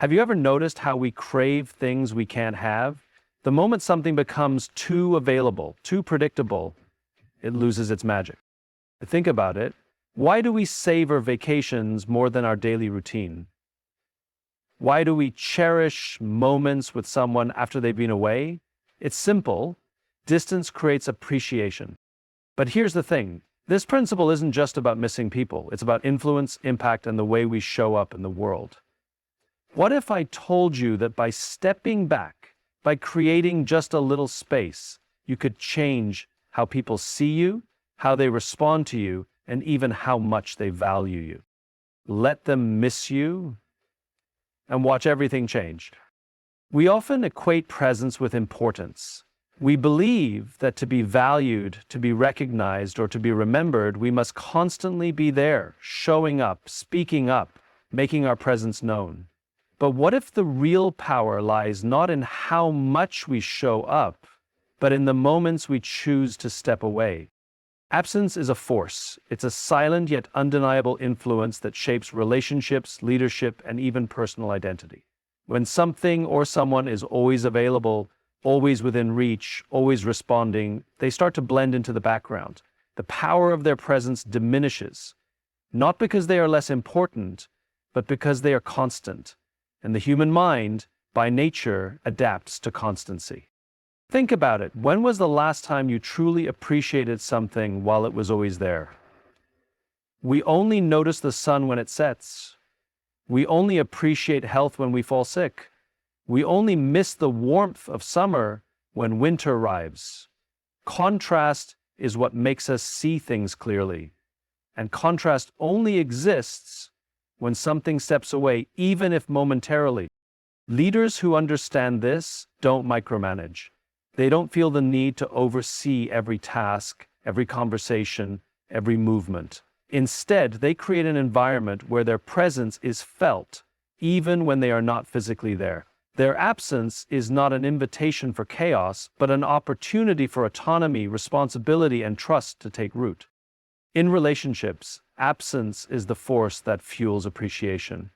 Have you ever noticed how we crave things we can't have? The moment something becomes too available, too predictable, it loses its magic. Think about it. Why do we savor vacations more than our daily routine? Why do we cherish moments with someone after they've been away? It's simple. Distance creates appreciation. But here's the thing. This principle isn't just about missing people. It's about influence, impact, and the way we show up in the world. What if I told you that by stepping back, by creating just a little space, you could change how people see you, how they respond to you, and even how much they value you? Let them miss you and watch everything change. We often equate presence with importance. We believe that to be valued, to be recognized, or to be remembered, we must constantly be there, showing up, speaking up, making our presence known. But what if the real power lies not in how much we show up, but in the moments we choose to step away? Absence is a force. It's a silent yet undeniable influence that shapes relationships, leadership, and even personal identity. When something or someone is always available, always within reach, always responding, they start to blend into the background. The power of their presence diminishes, not because they are less important, but because they are constant. And the human mind, by nature, adapts to constancy. Think about it. When was the last time you truly appreciated something while it was always there? We only notice the sun when it sets. We only appreciate health when we fall sick. We only miss the warmth of summer when winter arrives. Contrast is what makes us see things clearly. And contrast only exists when something steps away, even if momentarily. Leaders who understand this don't micromanage. They don't feel the need to oversee every task, every conversation, every movement. Instead, they create an environment where their presence is felt, even when they are not physically there. Their absence is not an invitation for chaos, but an opportunity for autonomy, responsibility, and trust to take root. In relationships, absence is the force that fuels appreciation.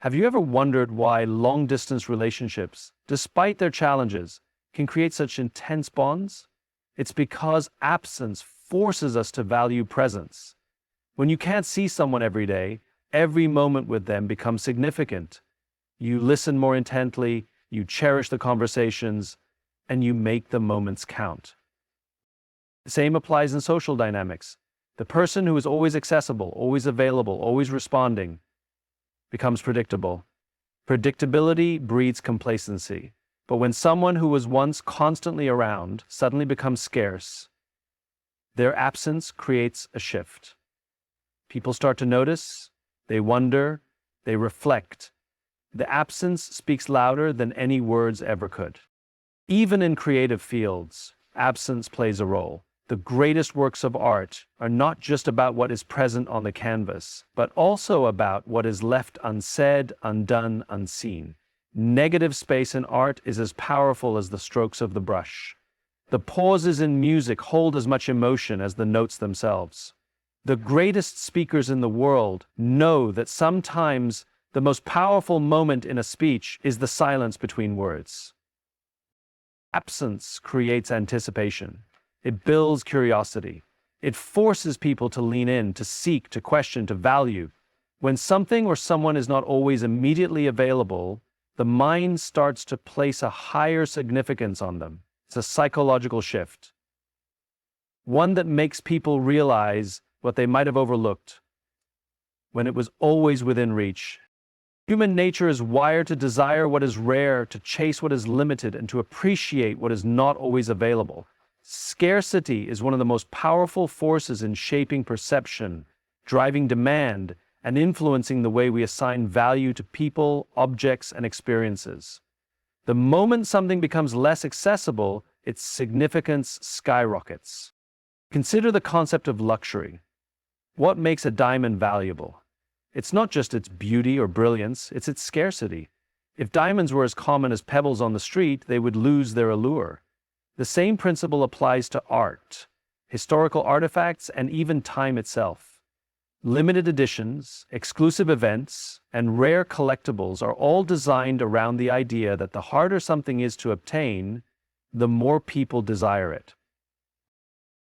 Have you ever wondered why long-distance relationships, despite their challenges, can create such intense bonds? It's because absence forces us to value presence. When you can't see someone every day, every moment with them becomes significant. You listen more intently, you cherish the conversations, and you make the moments count. The same applies in social dynamics. The person who is always accessible, always available, always responding becomes predictable. Predictability breeds complacency. But when someone who was once constantly around suddenly becomes scarce, their absence creates a shift. People start to notice, they wonder, they reflect. The absence speaks louder than any words ever could. Even in creative fields, absence plays a role. The greatest works of art are not just about what is present on the canvas, but also about what is left unsaid, undone, unseen. Negative space in art is as powerful as the strokes of the brush. The pauses in music hold as much emotion as the notes themselves. The greatest speakers in the world know that sometimes the most powerful moment in a speech is the silence between words. Absence creates anticipation. It builds curiosity. It forces people to lean in, to seek, to question, to value. When something or someone is not always immediately available, the mind starts to place a higher significance on them. It's a psychological shift. One that makes people realize what they might have overlooked when it was always within reach. Human nature is wired to desire what is rare, to chase what is limited, and to appreciate what is not always available. Scarcity is one of the most powerful forces in shaping perception, driving demand, and influencing the way we assign value to people, objects, and experiences. The moment something becomes less accessible, its significance skyrockets. Consider the concept of luxury. What makes a diamond valuable? It's not just its beauty or brilliance, it's its scarcity. If diamonds were as common as pebbles on the street, they would lose their allure. The same principle applies to art, historical artifacts, and even time itself. Limited editions, exclusive events, and rare collectibles are all designed around the idea that the harder something is to obtain, the more people desire it.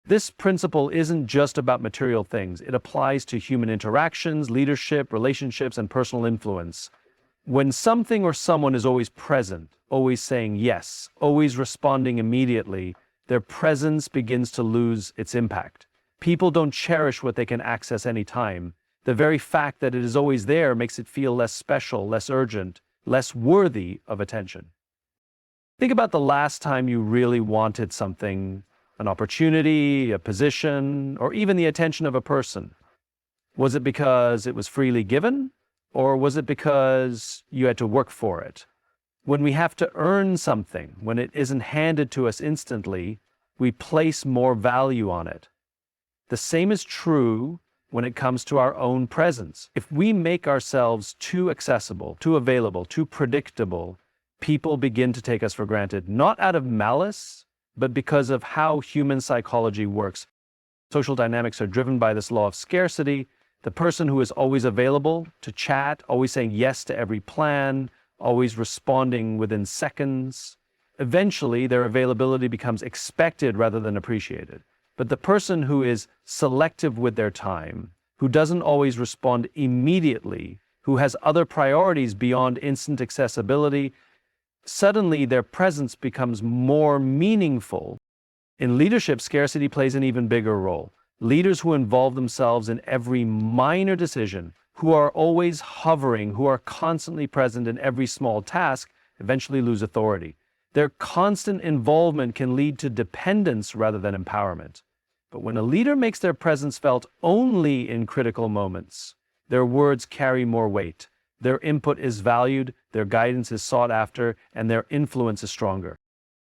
This principle isn't just about material things. It applies to human interactions, leadership, relationships, and personal influence. When something or someone is always present, always saying yes, always responding immediately, their presence begins to lose its impact. People don't cherish what they can access anytime. The very fact that it is always there makes it feel less special, less urgent, less worthy of attention. Think about the last time you really wanted something, an opportunity, a position, or even the attention of a person. Was it because it was freely given, or was it because you had to work for it? When we have to earn something, when it isn't handed to us instantly, we place more value on it. The same is true when it comes to our own presence. If we make ourselves too accessible, too available, too predictable, people begin to take us for granted, not out of malice, but because of how human psychology works. Social dynamics are driven by this law of scarcity. The person who is always available to chat, always saying yes to every plan, always responding within seconds, eventually their availability becomes expected rather than appreciated. But the person who is selective with their time, who doesn't always respond immediately, who has other priorities beyond instant accessibility, suddenly their presence becomes more meaningful. In leadership, scarcity plays an even bigger role. Leaders who involve themselves in every minor decision, who are always hovering, who are constantly present in every small task, eventually lose authority. Their constant involvement can lead to dependence rather than empowerment. But when a leader makes their presence felt only in critical moments, their words carry more weight. Their input is valued, their guidance is sought after, and their influence is stronger.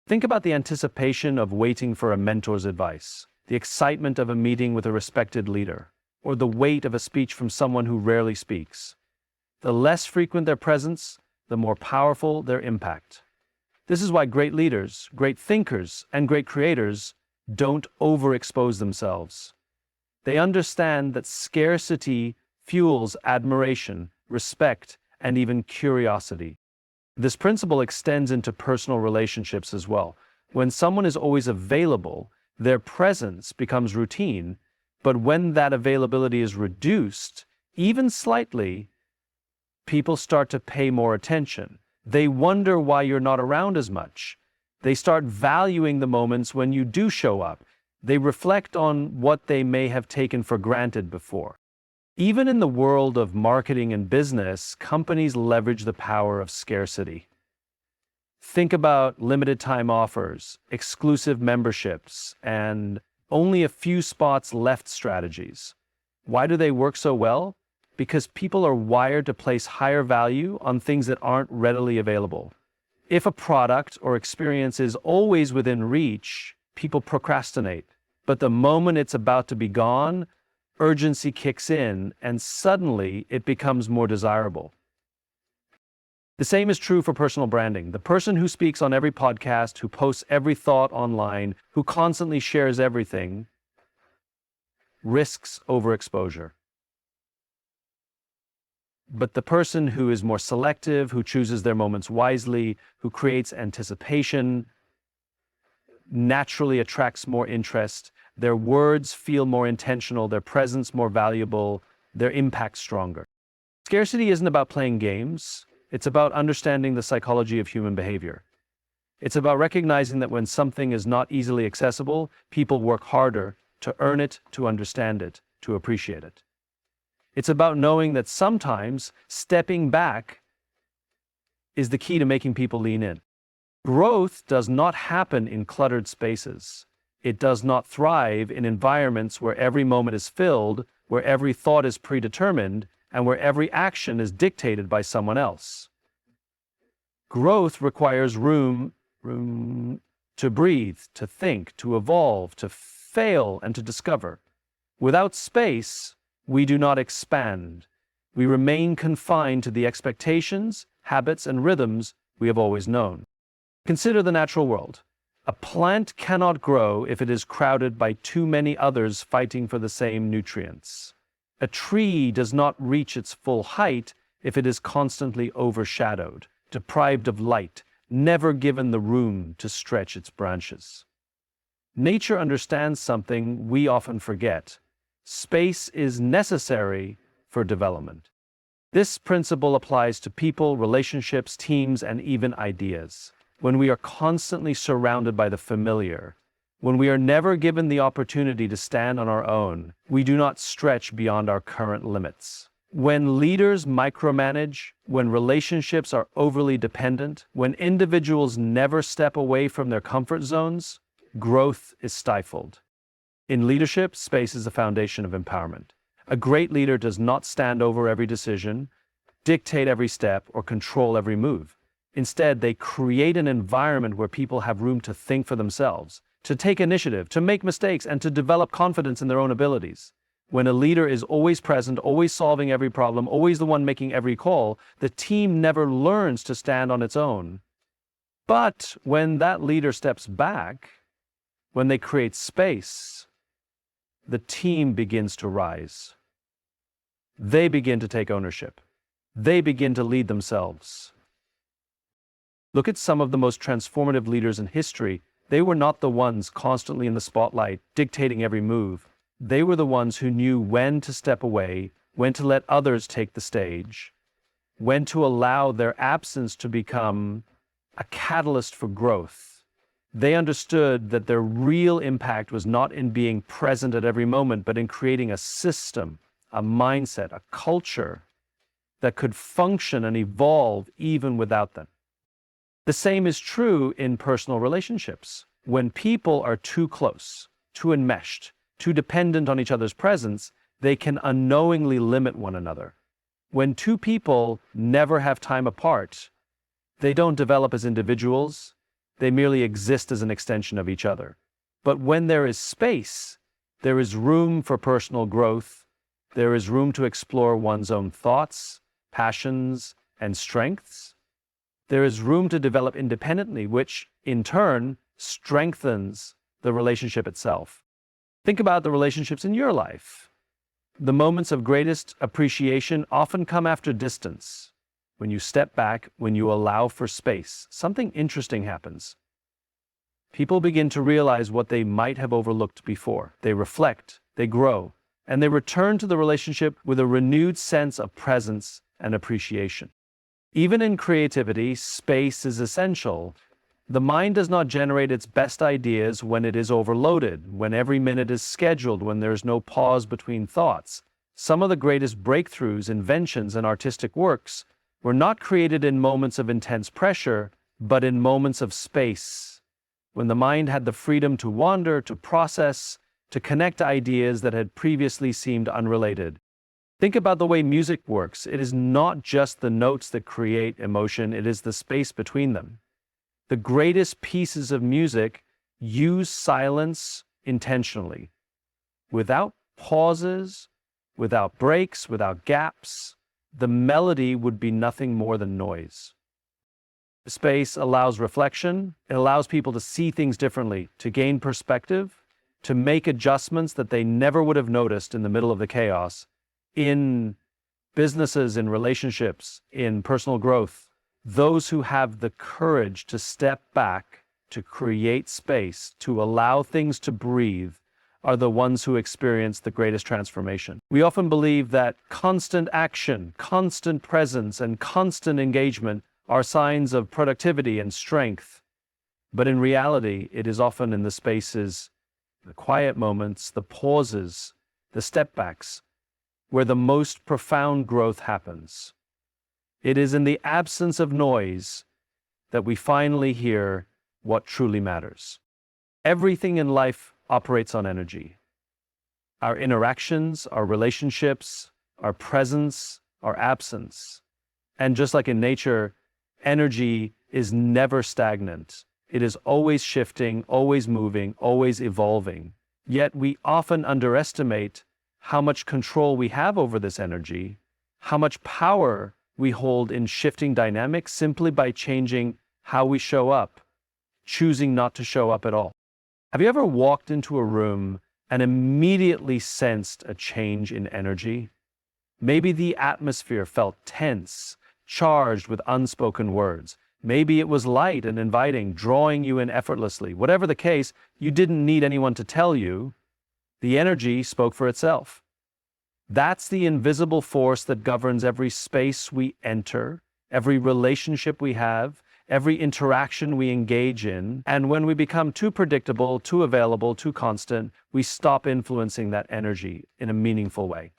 Think about the anticipation of waiting for a mentor's advice, the excitement of a meeting with a respected leader, or the weight of a speech from someone who rarely speaks. The less frequent their presence, the more powerful their impact. This is why great leaders, great thinkers, and great creators don't overexpose themselves. They understand that scarcity fuels admiration, respect, and even curiosity. This principle extends into personal relationships as well. When someone is always available, their presence becomes routine, but when that availability is reduced, even slightly, people start to pay more attention. They wonder why you're not around as much. They start valuing the moments when you do show up. They reflect on what they may have taken for granted before. Even in the world of marketing and business, companies leverage the power of scarcity. Think about limited time offers, exclusive memberships, and only a few spots left strategies. Why do they work so well? Because people are wired to place higher value on things that aren't readily available. If a product or experience is always within reach, people procrastinate. But the moment it's about to be gone, urgency kicks in, and suddenly it becomes more desirable. The same is true for personal branding. The person who speaks on every podcast, who posts every thought online, who constantly shares everything, risks overexposure. But the person who is more selective, who chooses their moments wisely, who creates anticipation, naturally attracts more interest. Their words feel more intentional, their presence more valuable, their impact stronger. Scarcity isn't about playing games. It's about understanding the psychology of human behavior. It's about recognizing that when something is not easily accessible, people work harder to earn it, to understand it, to appreciate it. It's about knowing that sometimes stepping back is the key to making people lean in. Growth does not happen in cluttered spaces. It does not thrive in environments where every moment is filled, where every thought is predetermined, and where every action is dictated by someone else. Growth requires room to breathe, to think, to evolve, to fail, and to discover. Without space, we do not expand. We remain confined to the expectations, habits, and rhythms we have always known. Consider the natural world. A plant cannot grow if it is crowded by too many others fighting for the same nutrients. A tree does not reach its full height if it is constantly overshadowed, deprived of light, never given the room to stretch its branches. Nature understands something we often forget. Space is necessary for development. This principle applies to people, relationships, teams, and even ideas. When we are constantly surrounded by the familiar, when we are never given the opportunity to stand on our own, we do not stretch beyond our current limits. When leaders micromanage, when relationships are overly dependent, when individuals never step away from their comfort zones, growth is stifled. In leadership, space is the foundation of empowerment. A great leader does not stand over every decision, dictate every step, or control every move. Instead, they create an environment where people have room to think for themselves, to take initiative, to make mistakes, and to develop confidence in their own abilities. When a leader is always present, always solving every problem, always the one making every call, the team never learns to stand on its own. But when that leader steps back, when they create space, the team begins to rise. They begin to take ownership. They begin to lead themselves. Look at some of the most transformative leaders in history. They were not the ones constantly in the spotlight, dictating every move. They were the ones who knew when to step away, when to let others take the stage, when to allow their absence to become a catalyst for growth. They understood that their real impact was not in being present at every moment, but in creating a system, a mindset, a culture that could function and evolve even without them. The same is true in personal relationships. When people are too close, too enmeshed, too dependent on each other's presence, they can unknowingly limit one another. When two people never have time apart, they don't develop as individuals, they merely exist as an extension of each other. But when there is space, there is room for personal growth, there is room to explore one's own thoughts, passions, and strengths. There is room to develop independently, which, in turn, strengthens the relationship itself. Think about the relationships in your life. The moments of greatest appreciation often come after distance. When you step back, when you allow for space, something interesting happens. People begin to realize what they might have overlooked before. They reflect, they grow, and they return to the relationship with a renewed sense of presence and appreciation. Even in creativity, space is essential. The mind does not generate its best ideas when it is overloaded, when every minute is scheduled, when there is no pause between thoughts. Some of the greatest breakthroughs, inventions, and artistic works were not created in moments of intense pressure, but in moments of space, when the mind had the freedom to wander, to process, to connect ideas that had previously seemed unrelated. Think about the way music works. It is not just the notes that create emotion, it is the space between them. The greatest pieces of music use silence intentionally. Without pauses, without breaks, without gaps, the melody would be nothing more than noise. Space allows reflection. It allows people to see things differently, to gain perspective, to make adjustments that they never would have noticed in the middle of the chaos. In businesses, in relationships, in personal growth, those who have the courage to step back, to create space, to allow things to breathe, are the ones who experience the greatest transformation. We often believe that constant action, constant presence, and constant engagement are signs of productivity and strength. But in reality, it is often in the spaces, the quiet moments, the pauses, the step backs, where the most profound growth happens. It is in the absence of noise that we finally hear what truly matters. Everything in life operates on energy. Our interactions, our relationships, our presence, our absence. And just like in nature, energy is never stagnant. It is always shifting, always moving, always evolving. Yet we often underestimate how much control we have over this energy, how much power we hold in shifting dynamics simply by changing how we show up, choosing not to show up at all. Have you ever walked into a room and immediately sensed a change in energy. Maybe the atmosphere felt tense, charged with unspoken words. Maybe it was light and inviting, drawing you in effortlessly. Whatever the case, you didn't need anyone to tell you. The energy spoke for itself. That's the invisible force that governs every space we enter, every relationship we have, every interaction we engage in. And when we become too predictable, too available, too constant, we stop influencing that energy in a meaningful way.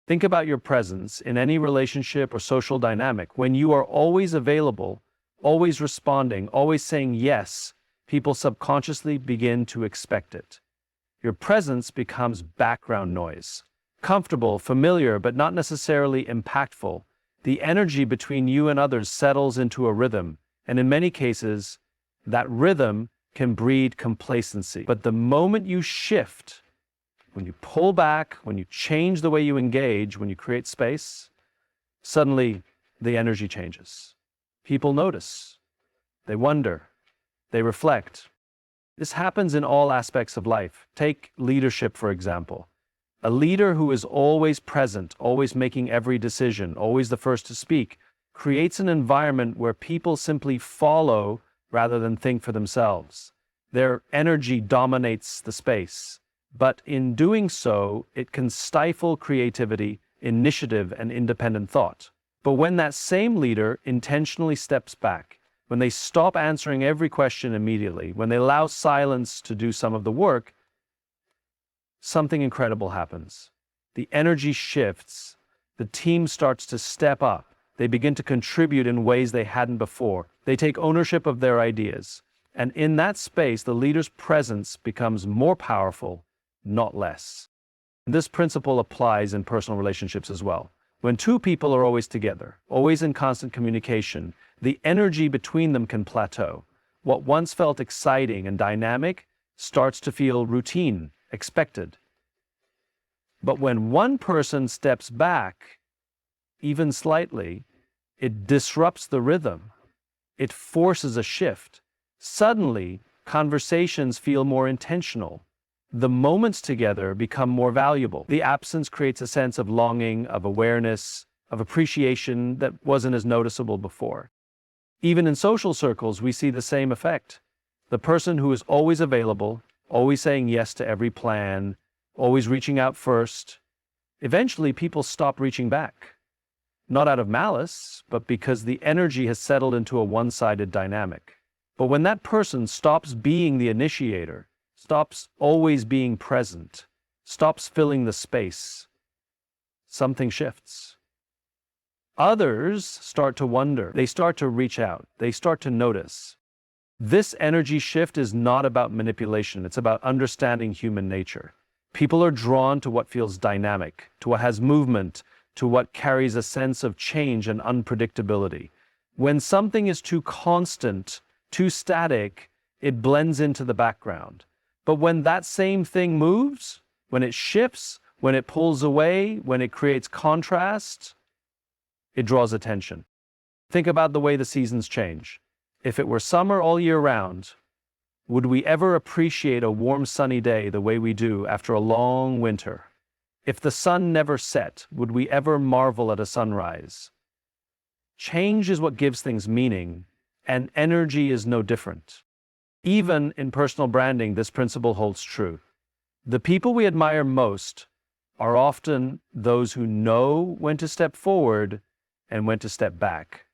Think about your presence in any relationship or social dynamic. When you are always available, always responding, always saying yes, people subconsciously begin to expect it. Your presence becomes background noise. Comfortable, familiar, but not necessarily impactful. The energy between you and others settles into a rhythm, and in many cases, that rhythm can breed complacency. But the moment you shift, when you pull back, when you change the way you engage, when you create space, suddenly the energy changes. People notice. They wonder. They reflect. This happens in all aspects of life. Take leadership, for example. A leader who is always present, always making every decision, always the first to speak, creates an environment where people simply follow rather than think for themselves. Their energy dominates the space. But in doing so, it can stifle creativity, initiative, and independent thought. But when that same leader intentionally steps back, when they stop answering every question immediately, when they allow silence to do some of the work, something incredible happens. The energy shifts, the team starts to step up, they begin to contribute in ways they hadn't before. They take ownership of their ideas. And in that space, the leader's presence becomes more powerful, not less. This principle applies in personal relationships as well. When two people are always together, always in constant communication, the energy between them can plateau. What once felt exciting and dynamic starts to feel routine, expected. But when one person steps back, even slightly, it disrupts the rhythm. It forces a shift. Suddenly, conversations feel more intentional. The moments together become more valuable. The absence creates a sense of longing, of awareness, of appreciation that wasn't as noticeable before. Even in social circles, we see the same effect. The person who is always available, always saying yes to every plan, always reaching out first, eventually people stop reaching back. Not out of malice, but because the energy has settled into a one-sided dynamic. But when that person stops being the initiator, stops always being present, stops filling the space, something shifts. Others start to wonder. They start to reach out. They start to notice. This energy shift is not about manipulation. It's about understanding human nature. People are drawn to what feels dynamic, to what has movement, to what carries a sense of change and unpredictability. When something is too constant, too static, it blends into the background. But when that same thing moves, when it shifts, when it pulls away, when it creates contrast, it draws attention. Think about the way the seasons change. If it were summer all year round, would we ever appreciate a warm sunny day the way we do after a long winter? If the sun never set, would we ever marvel at a sunrise? Change is what gives things meaning, and energy is no different. Even in personal branding, this principle holds true. The people we admire most are often those who know when to step forward and when to step back.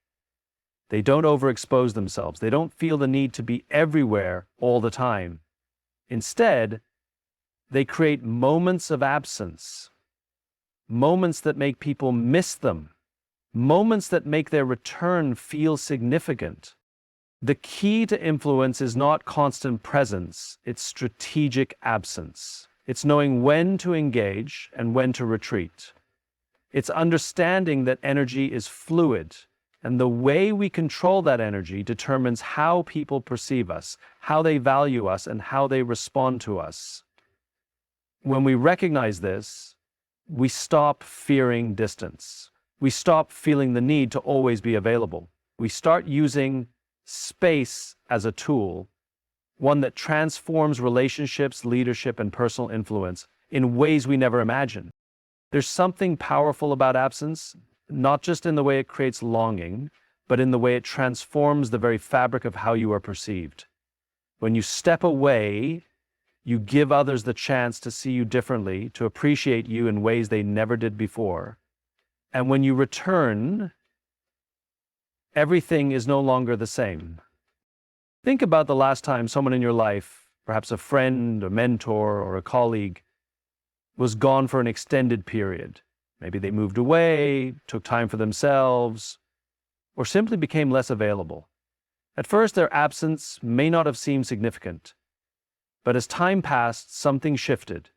They don't overexpose themselves. They don't feel the need to be everywhere all the time. Instead, they create moments of absence, moments that make people miss them, moments that make their return feel significant. The key to influence is not constant presence, it's strategic absence. It's knowing when to engage and when to retreat. It's understanding that energy is fluid, and the way we control that energy determines how people perceive us, how they value us, and how they respond to us. When we recognize this, we stop fearing distance. We stop feeling the need to always be available. We start using space as a tool one that transforms relationships, leadership, and personal influence in ways we never imagined. There's something powerful about absence, not just in the way it creates longing, but in the way it transforms the very fabric of how you are perceived. When you step away, you give others the chance to see you differently, to appreciate you in ways they never did before. And when you return, everything is no longer the same. Think about the last time someone in your life, perhaps a friend, a mentor, or a colleague, was gone for an extended period. Maybe they moved away, took time for themselves, or simply became less available. At first, their absence may not have seemed significant, but as time passed, something shifted.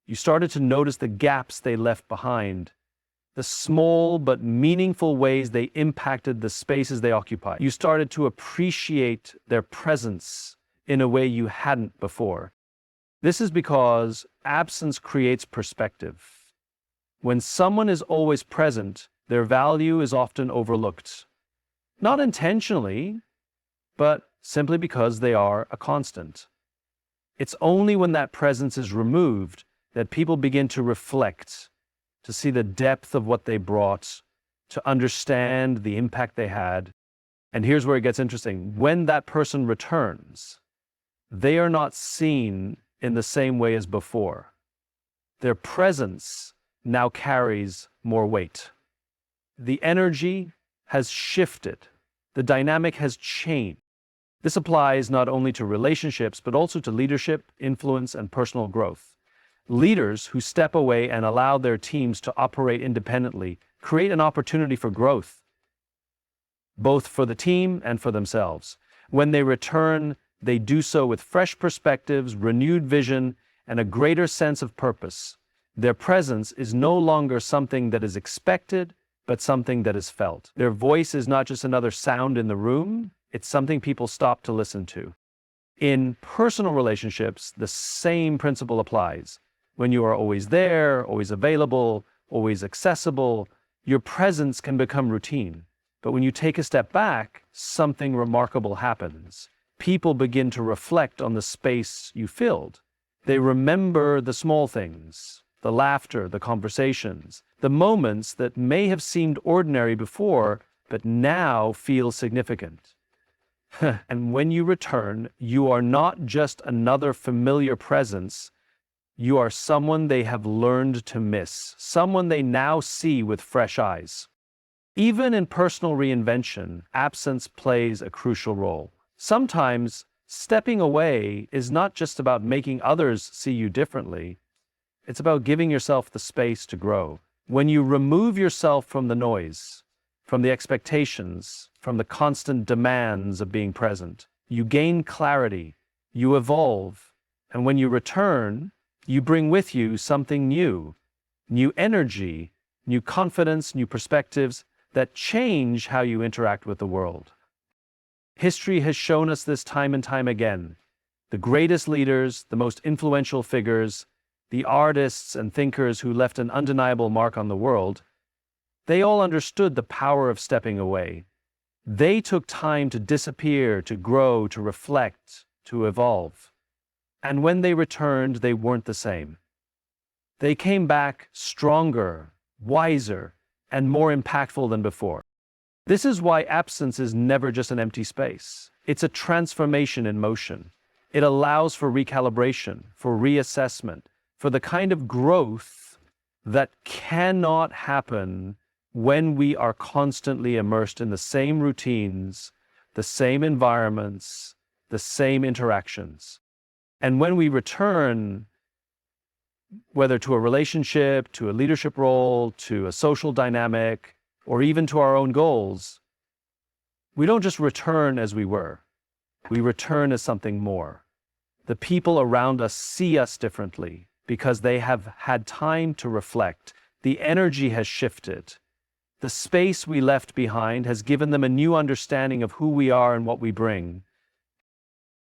You started to notice the gaps they left behind, the small but meaningful ways they impacted the spaces they occupied. You started to appreciate their presence in a way you hadn't before. This is because absence creates perspective. When someone is always present, their value is often overlooked. Not intentionally, but simply because they are a constant. It's only when that presence is removed that people begin to reflect, to see the depth of what they brought, to understand the impact they had. And here's where it gets interesting. When that person returns, they are not seen in the same way as before. Their presence now carries more weight. The energy has shifted. The dynamic has changed. This applies not only to relationships, but also to leadership, influence, and personal growth. Leaders who step away and allow their teams to operate independently create an opportunity for growth, both for the team and for themselves. When they return, they do so with fresh perspectives, renewed vision, and a greater sense of purpose. Their presence is no longer something that is expected, but something that is felt. Their voice is not just another sound in the room, it's something people stop to listen to. In personal relationships, the same principle applies. When you are always there, always available, always accessible, your presence can become routine. But when you take a step back, something remarkable happens. People begin to reflect on the space you filled. They remember the small things, the laughter, the conversations, the moments that may have seemed ordinary before, but now feel significant. And when you return, you are not just another familiar presence. You are someone they have learned to miss, someone they now see with fresh eyes. Even in personal reinvention, absence plays a crucial role. Sometimes stepping away is not just about making others see you differently. It's about giving yourself the space to grow. When you remove yourself from the noise, from the expectations, from the constant demands of being present, you gain clarity, you evolve, and when you return, you bring with you something new energy, new confidence, new perspectives that change how you interact with the world. History has shown us this time and time again. The greatest leaders, the most influential figures, the artists and thinkers who left an undeniable mark on the world, they all understood the power of stepping away. They took time to disappear, to grow, to reflect, to evolve. And when they returned, they weren't the same. They came back stronger, wiser, and more impactful than before. This is why absence is never just an empty space. It's a transformation in motion. It allows for recalibration, for reassessment, for the kind of growth that cannot happen when we are constantly immersed in the same routines, the same environments, the same interactions. And when we return, whether to a relationship, to a leadership role, to a social dynamic, or even to our own goals, we don't just return as we were. We return as something more. The people around us see us differently because they have had time to reflect. The energy has shifted. The space we left behind has given them a new understanding of who we are and what we bring.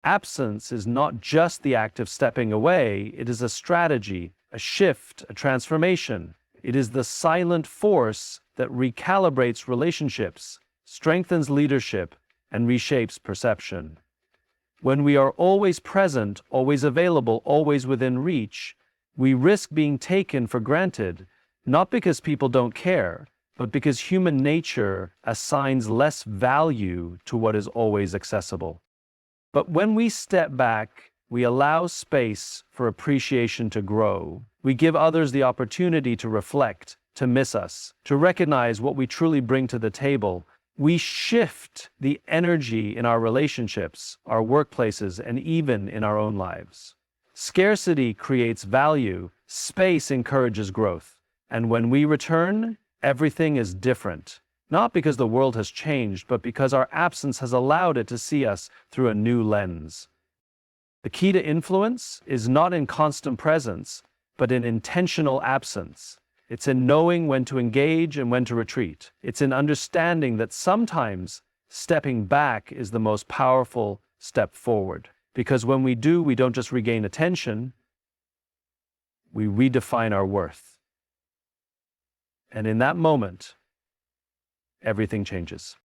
Absence is not just the act of stepping away, it is a strategy, a shift, a transformation. It is the silent force that recalibrates relationships, strengthens leadership, and reshapes perception. When we are always present, always available, always within reach, we risk being taken for granted, not because people don't care, but because human nature assigns less value to what is always accessible. But when we step back, we allow space for appreciation to grow. We give others the opportunity to reflect, to miss us, to recognize what we truly bring to the table. We shift the energy in our relationships, our workplaces, and even in our own lives. Scarcity creates value, space encourages growth. And when we return, everything is different. Not because the world has changed, but because our absence has allowed it to see us through a new lens. The key to influence is not in constant presence, but in intentional absence. It's in knowing when to engage and when to retreat. It's in understanding that sometimes stepping back is the most powerful step forward. Because when we do, we don't just regain attention, we redefine our worth. And in that moment, everything changes.